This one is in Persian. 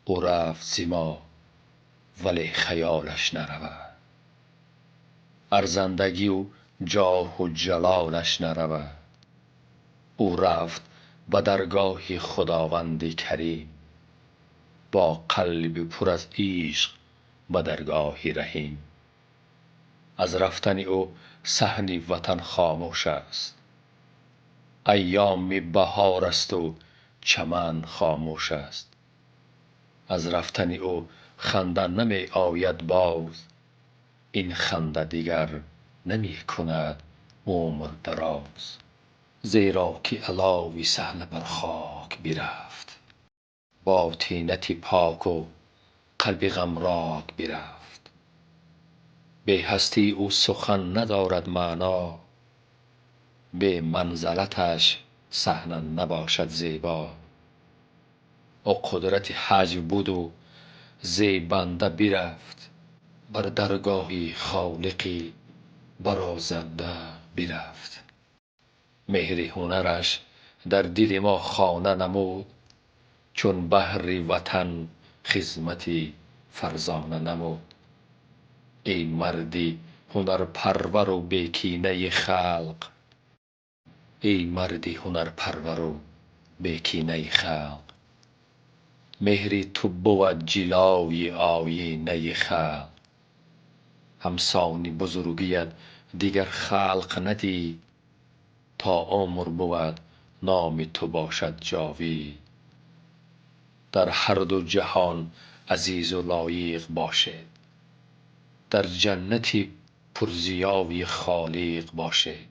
او رفت ز ما ولی خیالش نرود، ارزندگی و جاه و جلالش نرود. او رفت به درگاه خداوند کریم، با قلب پر از عشق به درگاه رحیم. از رفتن او صحن وطن خاموش است، ایام بهار است و چمن خاموش است. از رفتن او خنده نمی آید باز، این خنده دیگر نمی کند عمر دراز. زیرا که علاوه صحنه بر خاک برفت، با طینت پاک و قلب غمناک برفت. بی هستی او سخن ندارد معنا، بی منزلتش صحنه نباشد زیبا. او قدرت حجو بود و زی بنده برفت، بر درگاه خالقی برازنده برفت. مهر هنرش در دل ما خانه نمود، چون بحر وطن خدمت فرزانه نمود. ای مردی هنرپرور و بی کینه خلق، ای مردی هنرپرور و بی کینه خلق. مهر تو بود جلوه آیینه خلق، همسان بزرگیت دیگر خلق ندید. تا عمر بود نام تو باشد جاوید، در هر دو جهان عزیز و لایق باشید. در جنت پر ضیای خالق باشید.